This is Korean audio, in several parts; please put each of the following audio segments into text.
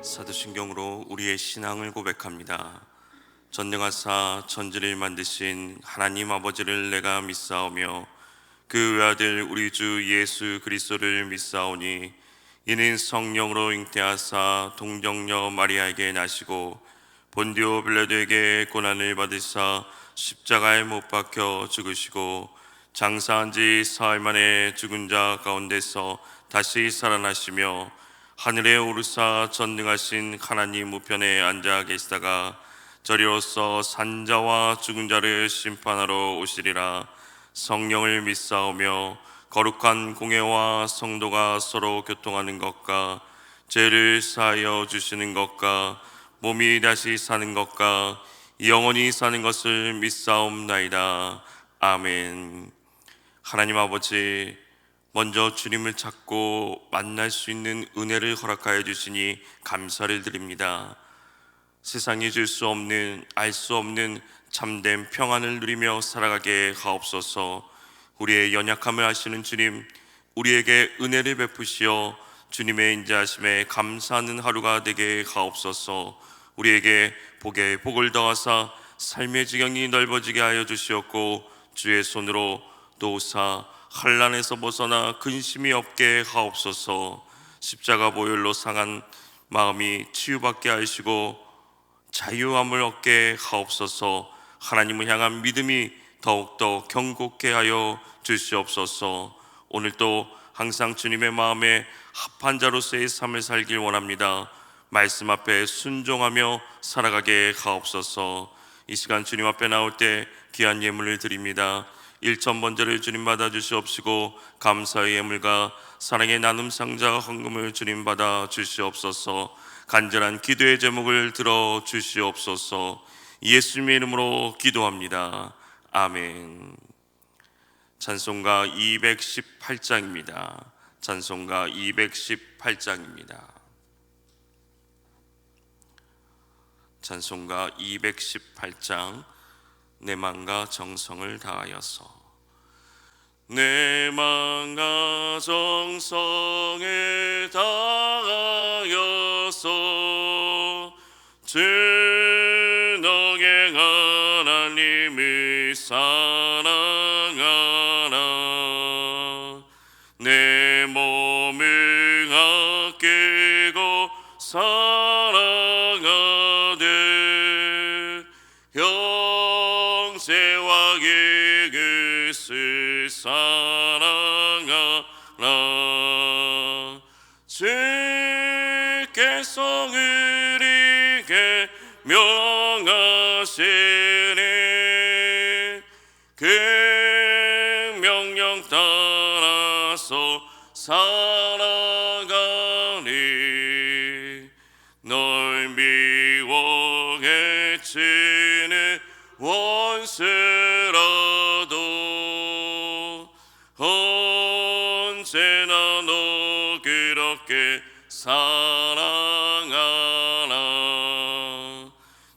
사도신경으로 우리의 신앙을 고백합니다. 전능하사 천지를 만드신 하나님 아버지를 내가 믿사오며 그 외아들 우리 주 예수 그리스도를 믿사오니 이는 성령으로 잉태하사 동정녀 마리아에게 나시고 본디오 빌라도에게 고난을 받으사 십자가에 못 박혀 죽으시고 장사한 지 사흘 만에 죽은 자 가운데서 다시 살아나시며 하늘에 오르사 전능하신 하나님 우편에 앉아 계시다가 저리로서 산자와 죽은 자를 심판하러 오시리라. 성령을 믿사오며 거룩한 공회와 성도가 서로 교통하는 것과 죄를 사하여 주시는 것과 몸이 다시 사는 것과 영원히 사는 것을 믿사옵나이다. 아멘. 하나님 아버지, 먼저 주님을 찾고 만날 수 있는 은혜를 허락하여 주시니 감사를 드립니다. 세상이 줄 수 없는, 알 수 없는 참된 평안을 누리며 살아가게 하옵소서. 우리의 연약함을 아시는 주님, 우리에게 은혜를 베푸시어 주님의 인자하심에 감사하는 하루가 되게 하옵소서. 우리에게 복에 복을 더하사 삶의 지경이 넓어지게 하여 주시었고 주의 손으로 도우사 환난에서 벗어나 근심이 없게 하옵소서. 십자가 보혈로 상한 마음이 치유받게 하시고 자유함을 얻게 하옵소서. 하나님을 향한 믿음이 더욱더 경고케 하여 주시옵소서. 오늘도 항상 주님의 마음에 합한 자로서의 삶을 살길 원합니다. 말씀 앞에 순종하며 살아가게 하옵소서. 이 시간 주님 앞에 나올 때 귀한 예물을 드립니다. 일천번제를 주님 받아 주시옵시고 감사의 예물과 사랑의 나눔 상자 헌금을 주님 받아 주시옵소서. 간절한 기도의 제목을 들어 주시옵소서. 예수님의 이름으로 기도합니다. 아멘. 찬송가 218장입니다. 찬송가 218장입니다. 찬송가 218장. 내 맘과 정성을 다하여서. 내 맘과 정성을 다하여서 주 너의 하나님을 사랑하라. 내 몸을 아끼고 사랑하되 형제와 이웃을 사랑하라. 주께서 우리에게 명하시니 그 명령 따라서 살아가니 널 미워해 치는 원수라도 언제나 너 그렇게 사랑하라.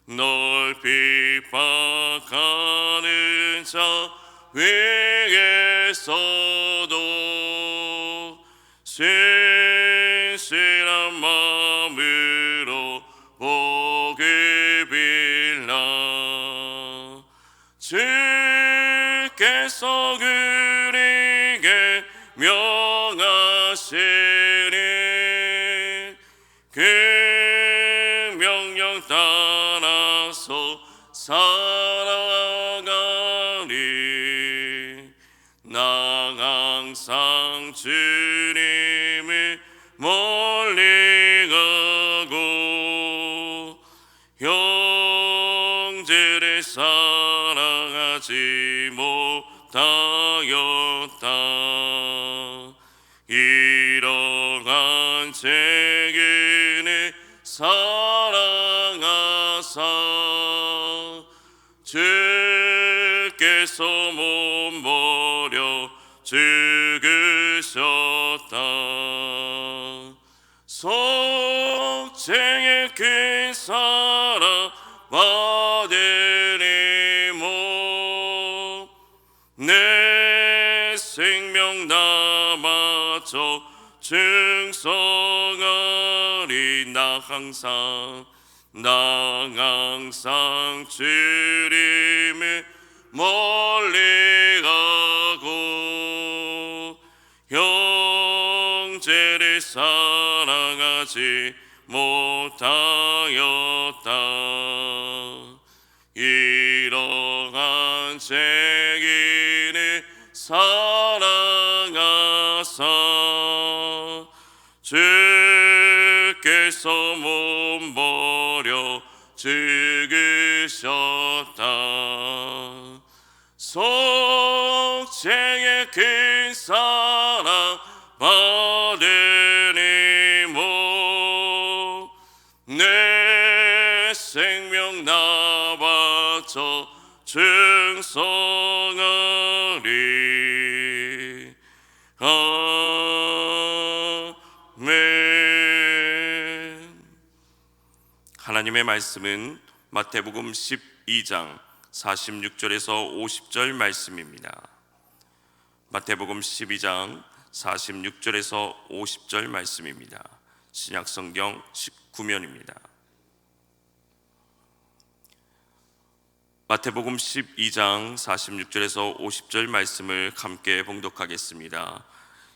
널 핍박하는 자 위에서도 신실한 마음으로 복을 빌라. 주께서 우리에게 명하시니 그 명령 따라서 살아가니 나 항상 주님을 멀리 가고 형제를 사랑하지 못하였다. 이러한 죄인을 사랑하사 주께서 못 버려 죽으셨다. 속죄의 그 사랑 받으리 못 내 생명 남아져 증성하리. 나 항상 주님을 멀리하고 형제를 사랑하지 못하였다. 이러한 죄인을 사랑하사 주께서 못 버려 죽으셨다. 속죄의 큰 사랑 받으니 뭐 내 생명 나 바쳐 충성하리. 아멘. 하나님의 말씀은 마태복음 12장 46절에서 50절 말씀입니다. 마태복음 12장 46절에서 50절 말씀입니다. 신약성경 19면입니다. 마태복음 12장 46절에서 50절 말씀을 함께 봉독하겠습니다.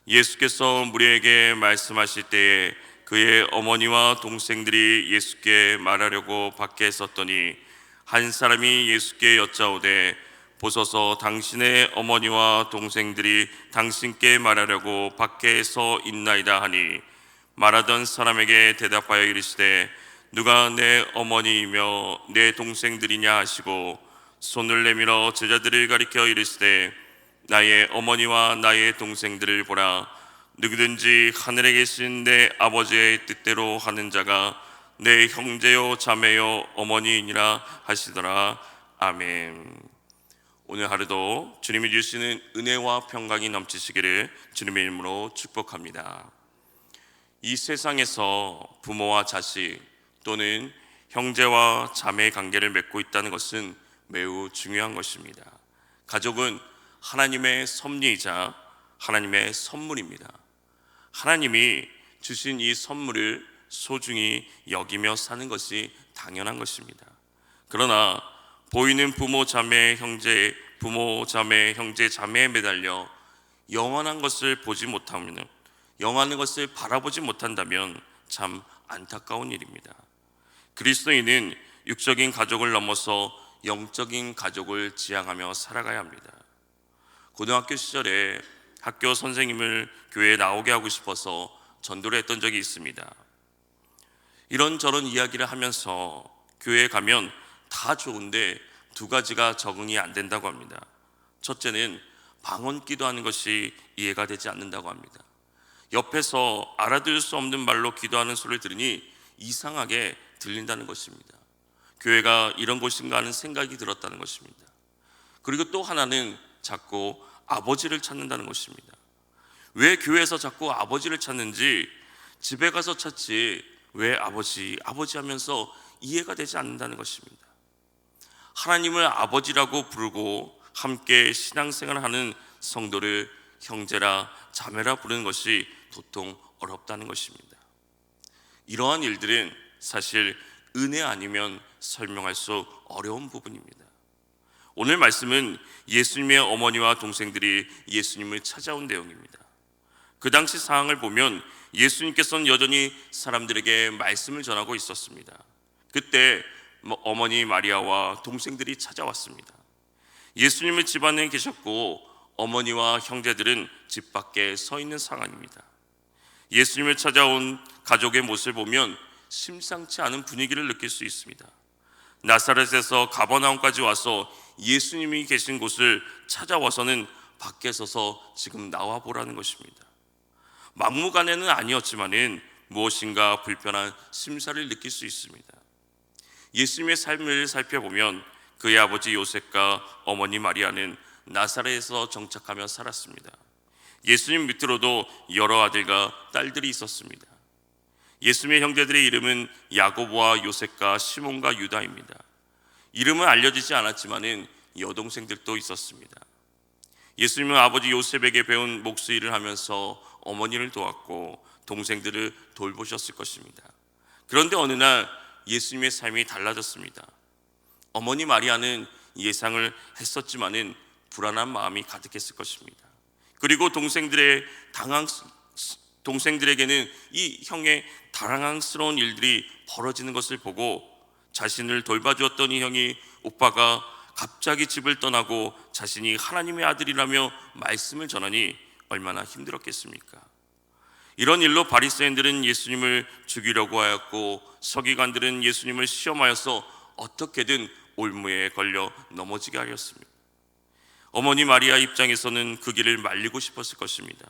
예수께서 무리에게 말씀하실 때에 그의 어머니와 동생들이 예수께 말하려고 밖에 섰더니 한 사람이 예수께 여짜오되 보소서 당신의 어머니와 동생들이 당신께 말하려고 밖에 서 있나이다 하니 말하던 사람에게 대답하여 이르시되 누가 내 어머니이며 내 동생들이냐 하시고 손을 내밀어 제자들을 가리켜 이르시되 나의 어머니와 나의 동생들을 보라. 누구든지 하늘에 계신 내 아버지의 뜻대로 하는 자가 내 형제요 자매요 어머니이니라 하시더라. 아멘. 오늘 하루도 주님이 주시는 은혜와 평강이 넘치시기를 주님의 이름으로 축복합니다. 이 세상에서 부모와 자식 또는 형제와 자매의 관계를 맺고 있다는 것은 매우 중요한 것입니다. 가족은 하나님의 섭리이자 하나님의 선물입니다. 하나님이 주신 이 선물을 소중히 여기며 사는 것이 당연한 것입니다. 그러나 보이는 부모 자매 형제 자매에 매달려 영원한 것을 보지 못하면, 영원한 것을 바라보지 못한다면 참 안타까운 일입니다. 그리스도인은 육적인 가족을 넘어서 영적인 가족을 지향하며 살아가야 합니다. 고등학교 시절에 학교 선생님을 교회에 나오게 하고 싶어서 전도를 했던 적이 있습니다. 이런저런 이야기를 하면서 교회에 가면 다 좋은데 두 가지가 적응이 안 된다고 합니다. 첫째는 방언 기도하는 것이 이해가 되지 않는다고 합니다. 옆에서 알아들을 수 없는 말로 기도하는 소리를 들으니 이상하게 들린다는 것입니다. 교회가 이런 곳인가 하는 생각이 들었다는 것입니다. 그리고 또 하나는 자꾸 아버지를 찾는다는 것입니다. 왜 교회에서 자꾸 아버지를 찾는지 집에 가서 찾지 왜 아버지 하면서 이해가 되지 않는다는 것입니다. 하나님을 아버지라고 부르고 함께 신앙생활을 하는 성도를 형제라 자매라 부르는 것이 도통 어렵다는 것입니다. 이러한 일들은 사실 은혜 아니면 설명할 수 어려운 부분입니다. 오늘 말씀은 예수님의 어머니와 동생들이 예수님을 찾아온 내용입니다. 그 당시 상황을 보면 예수님께서는 여전히 사람들에게 말씀을 전하고 있었습니다. 그때 어머니 마리아와 동생들이 찾아왔습니다. 예수님은 집 안에 계셨고 어머니와 형제들은 집 밖에 서 있는 상황입니다. 예수님을 찾아온 가족의 모습을 보면 심상치 않은 분위기를 느낄 수 있습니다. 나사렛에서 가버나움까지 와서 예수님이 계신 곳을 찾아와서는 밖에 서서 지금 나와 보라는 것입니다. 막무가내는 아니었지만은 무엇인가 불편한 심사를 느낄 수 있습니다. 예수님의 삶을 살펴보면 그의 아버지 요셉과 어머니 마리아는 나사렛에서 정착하며 살았습니다. 예수님 밑으로도 여러 아들과 딸들이 있었습니다. 예수님의 형제들의 이름은 야고보와 요셉과 시몬과 유다입니다. 이름은 알려지지 않았지만은 여동생들도 있었습니다. 예수님은 아버지 요셉에게 배운 목수 일을 하면서 어머니를 도왔고 동생들을 돌보셨을 것입니다. 그런데 어느 날 예수님의 삶이 달라졌습니다. 어머니 마리아는 예상을 했었지만은 불안한 마음이 가득했을 것입니다. 그리고 동생들에게는 이 형의 당황스러운 일들이 벌어지는 것을 보고 자신을 돌봐주었던 이 형이 오빠가 갑자기 집을 떠나고 자신이 하나님의 아들이라며 말씀을 전하니 얼마나 힘들었겠습니까? 이런 일로 바리새인들은 예수님을 죽이려고 하였고 서기관들은 예수님을 시험하여서 어떻게든 올무에 걸려 넘어지게 하였습니다. 어머니 마리아 입장에서는 그 길을 말리고 싶었을 것입니다.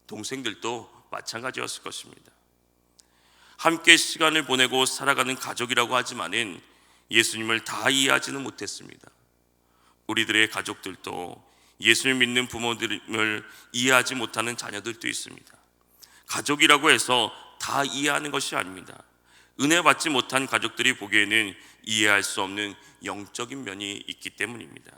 동생들도 마찬가지였을 것입니다. 함께 시간을 보내고 살아가는 가족이라고 하지만은 예수님을 다 이해하지는 못했습니다. 우리들의 가족들도 예수를 믿는 부모님을 이해하지 못하는 자녀들도 있습니다. 가족이라고 해서 다 이해하는 것이 아닙니다. 은혜 받지 못한 가족들이 보기에는 이해할 수 없는 영적인 면이 있기 때문입니다.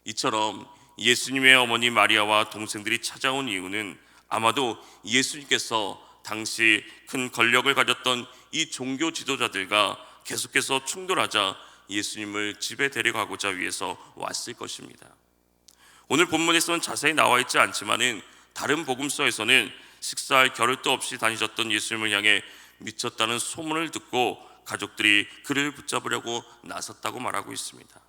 이처럼 예수님의 어머니 마리아와 동생들이 찾아온 이유는 아마도 예수님께서 당시 큰 권력을 가졌던 이 종교 지도자들과 계속해서 충돌하자 예수님을 집에 데려가고자 위해서 왔을 것입니다. 오늘 본문에서는 자세히 나와 있지 않지만은 다른 복음서에서는 식사할 겨를도 없이 다니셨던 예수님을 향해 미쳤다는 소문을 듣고 가족들이 그를 붙잡으려고 나섰다고 말하고 있습니다.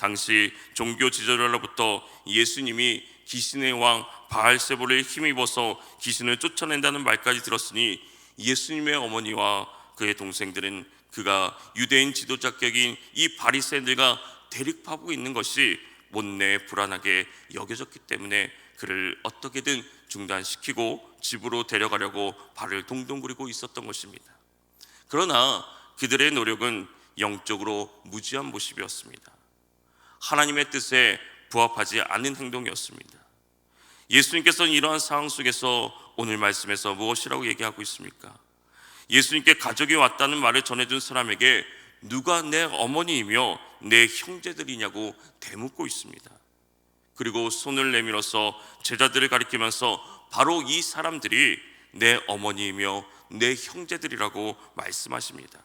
당시 종교 지도자로부터 예수님이 귀신의 왕 바알세불을 힘입어서 귀신을 쫓아낸다는 말까지 들었으니 예수님의 어머니와 그의 동생들은 그가 유대인 지도자격인 이 바리새인들과 대립하고 있는 것이 못내 불안하게 여겨졌기 때문에 그를 어떻게든 중단시키고 집으로 데려가려고 발을 동동 구르고 있었던 것입니다. 그러나 그들의 노력은 영적으로 무지한 모습이었습니다. 하나님의 뜻에 부합하지 않는 행동이었습니다. 예수님께서는 이러한 상황 속에서 오늘 말씀에서 무엇이라고 얘기하고 있습니까? 예수님께 가족이 왔다는 말을 전해준 사람에게 누가 내 어머니이며 내 형제들이냐고 대묻고 있습니다. 그리고 손을 내밀어서 제자들을 가리키면서 바로 이 사람들이 내 어머니이며 내 형제들이라고 말씀하십니다.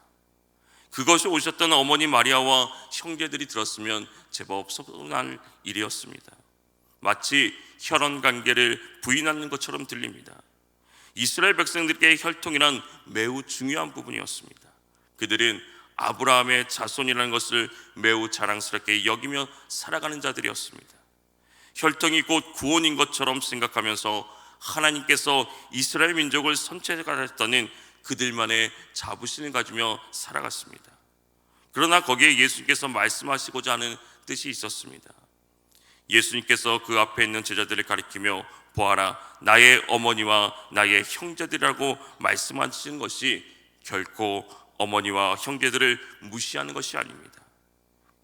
그것이 오셨던 어머니 마리아와 형제들이 들었으면 제법 서운할 일이었습니다. 마치 혈연 관계를 부인하는 것처럼 들립니다. 이스라엘 백성들께 혈통이란 매우 중요한 부분이었습니다. 그들은 아브라함의 자손이라는 것을 매우 자랑스럽게 여기며 살아가는 자들이었습니다. 혈통이 곧 구원인 것처럼 생각하면서 하나님께서 이스라엘 민족을 선택하셨다는 그들만의 자부심을 가지며 살아갔습니다. 그러나 거기에 예수님께서 말씀하시고자 하는 뜻이 있었습니다. 예수님께서 그 앞에 있는 제자들을 가리키며 보아라, 나의 어머니와 나의 형제들이라고 말씀하시는 것이 결코 어머니와 형제들을 무시하는 것이 아닙니다.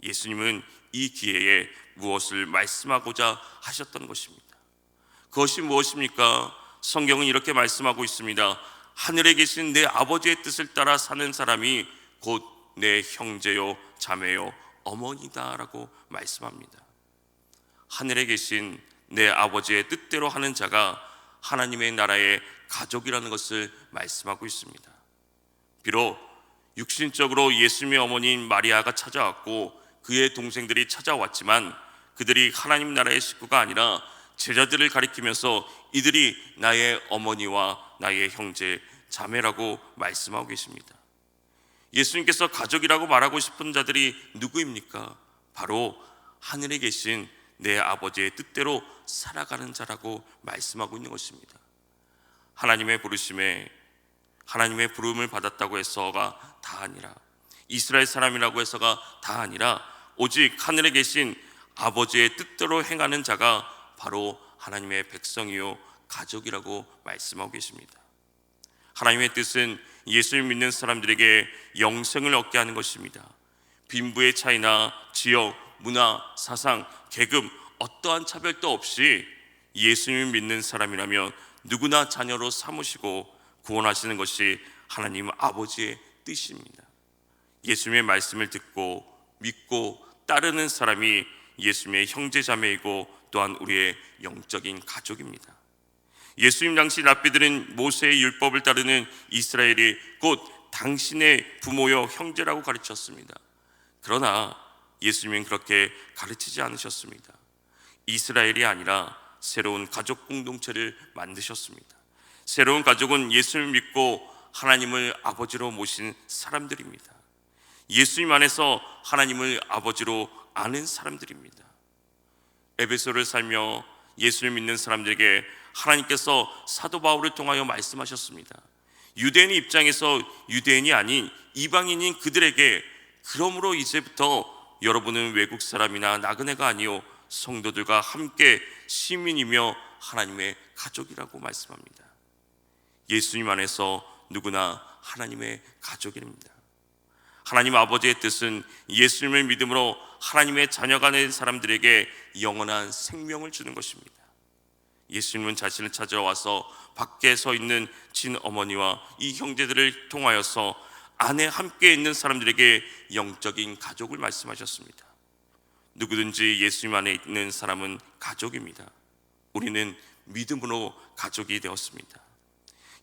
예수님은 이 기회에 무엇을 말씀하고자 하셨던 것입니다. 그것이 무엇입니까? 성경은 이렇게 말씀하고 있습니다. 하늘에 계신 내 아버지의 뜻을 따라 사는 사람이 곧 내 형제요 자매요 어머니다라고 말씀합니다. 하늘에 계신 내 아버지의 뜻대로 하는 자가 하나님의 나라의 가족이라는 것을 말씀하고 있습니다. 비록 육신적으로 예수님의 어머니인 마리아가 찾아왔고 그의 동생들이 찾아왔지만 그들이 하나님 나라의 식구가 아니라 제자들을 가리키면서 이들이 나의 어머니와 나의 형제 자매라고 말씀하고 계십니다. 예수님께서 가족이라고 말하고 싶은 자들이 누구입니까? 바로 하늘에 계신 내 아버지의 뜻대로 살아가는 자라고 말씀하고 있는 것입니다. 하나님의 부르심에 하나님의 부름을 받았다고 해서가 다 아니라 이스라엘 사람이라고 해서가 다 아니라 오직 하늘에 계신 아버지의 뜻대로 행하는 자가 바로 하나님의 백성이요 가족이라고 말씀하고 계십니다. 하나님의 뜻은 예수를 믿는 사람들에게 영생을 얻게 하는 것입니다. 빈부의 차이나 지역, 문화, 사상, 계급 어떠한 차별도 없이 예수님을 믿는 사람이라면 누구나 자녀로 삼으시고 구원하시는 것이 하나님 아버지의 뜻입니다. 예수님의 말씀을 듣고 믿고 따르는 사람이 예수님의 형제자매이고 또한 우리의 영적인 가족입니다. 예수님 당시 랍비들은 모세의 율법을 따르는 이스라엘이 곧 당신의 부모여 형제라고 가르쳤습니다. 그러나 예수님은 그렇게 가르치지 않으셨습니다. 이스라엘이 아니라 새로운 가족 공동체를 만드셨습니다. 새로운 가족은 예수를 믿고 하나님을 아버지로 모신 사람들입니다. 예수님 안에서 하나님을 아버지로 아는 사람들입니다. 에베소를 살며 예수를 믿는 사람들에게 하나님께서 사도 바울을 통하여 말씀하셨습니다. 유대인의 입장에서 유대인이 아닌 이방인인 그들에게 그러므로 이제부터 여러분은 외국 사람이나 나그네가 아니요 성도들과 함께 시민이며 하나님의 가족이라고 말씀합니다. 예수님 안에서 누구나 하나님의 가족입니다. 하나님 아버지의 뜻은 예수님을 믿음으로 하나님의 자녀가 된 사람들에게 영원한 생명을 주는 것입니다. 예수님은 자신을 찾으러 와서 밖에 서 있는 친어머니와 이 형제들을 통하여서 안에 함께 있는 사람들에게 영적인 가족을 말씀하셨습니다. 누구든지 예수님 안에 있는 사람은 가족입니다. 우리는 믿음으로 가족이 되었습니다.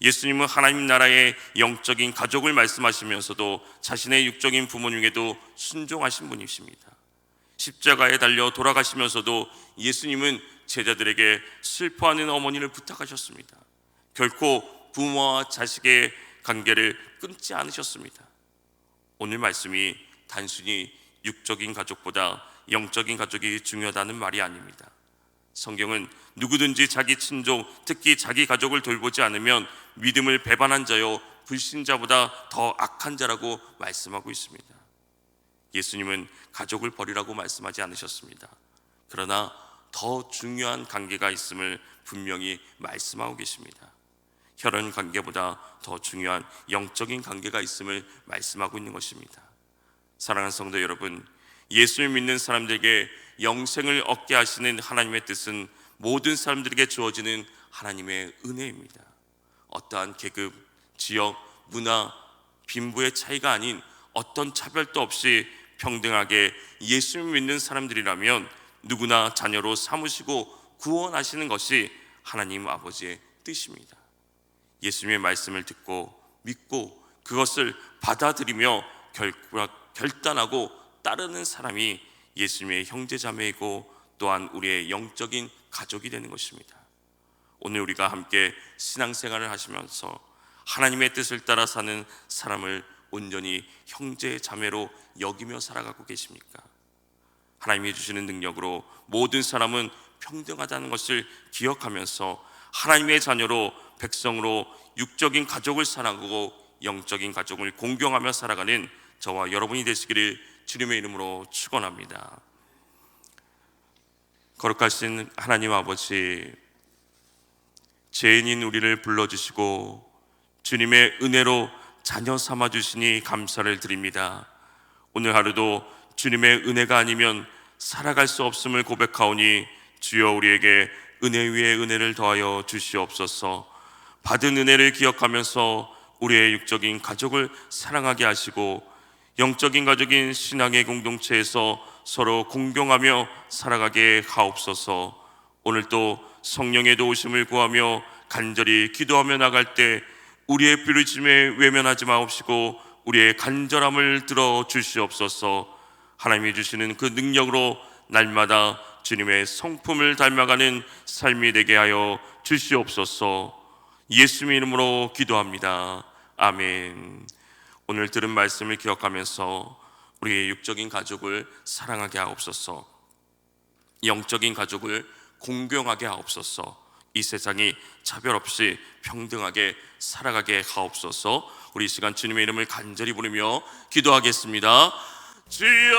예수님은 하나님 나라의 영적인 가족을 말씀하시면서도 자신의 육적인 부모님에게도 순종하신 분이십니다. 십자가에 달려 돌아가시면서도 예수님은 제자들에게 슬퍼하는 어머니를 부탁하셨습니다. 결코 부모와 자식의 관계를 끊지 않으셨습니다. 오늘 말씀이 단순히 육적인 가족보다 영적인 가족이 중요하다는 말이 아닙니다. 성경은 누구든지 자기 친족, 특히 자기 가족을 돌보지 않으면 믿음을 배반한 자요 불신자보다 더 악한 자라고 말씀하고 있습니다. 예수님은 가족을 버리라고 말씀하지 않으셨습니다. 그러나 더 중요한 관계가 있음을 분명히 말씀하고 계십니다. 혈연 관계보다 더 중요한 영적인 관계가 있음을 말씀하고 있는 것입니다. 사랑하는 성도 여러분, 예수를 믿는 사람들에게 영생을 얻게 하시는 하나님의 뜻은 모든 사람들에게 주어지는 하나님의 은혜입니다. 어떠한 계급, 지역, 문화, 빈부의 차이가 아닌 어떤 차별도 없이 평등하게 예수를 믿는 사람들이라면 누구나 자녀로 삼으시고 구원하시는 것이 하나님 아버지의 뜻입니다. 예수님의 말씀을 듣고 믿고 그것을 받아들이며 결단하고 따르는 사람이 예수님의 형제자매이고 또한 우리의 영적인 가족이 되는 것입니다. 오늘 우리가 함께 신앙생활을 하시면서 하나님의 뜻을 따라 사는 사람을 온전히 형제자매로 여기며 살아가고 계십니까? 하나님이 주시는 능력으로 모든 사람은 평등하다는 것을 기억하면서 하나님의 자녀로 백성으로 육적인 가족을 사랑하고 영적인 가족을 공경하며 살아가는 저와 여러분이 되시기를 주님의 이름으로 축원합니다. 거룩하신 하나님 아버지, 죄인인 우리를 불러주시고 주님의 은혜로 자녀 삼아주시니 감사를 드립니다. 오늘 하루도 주님의 은혜가 아니면 살아갈 수 없음을 고백하오니 주여 우리에게 은혜 위에 은혜를 더하여 주시옵소서. 받은 은혜를 기억하면서 우리의 육적인 가족을 사랑하게 하시고 영적인 가족인 신앙의 공동체에서 서로 공경하며 살아가게 하옵소서. 오늘도 성령의 도우심을 구하며 간절히 기도하며 나갈 때 우리의 부르심에 외면하지 마옵시고 우리의 간절함을 들어 주시옵소서. 하나님이 주시는 그 능력으로 날마다 주님의 성품을 닮아가는 삶이 되게 하여 주시옵소서. 예수님의 이름으로 기도합니다. 아멘. 오늘 들은 말씀을 기억하면서 우리의 육적인 가족을 사랑하게 하옵소서. 영적인 가족을 공경하게 하옵소서. 이 세상이 차별 없이 평등하게 살아가게 하옵소서. 우리 이 시간 주님의 이름을 간절히 부르며 기도하겠습니다. 주여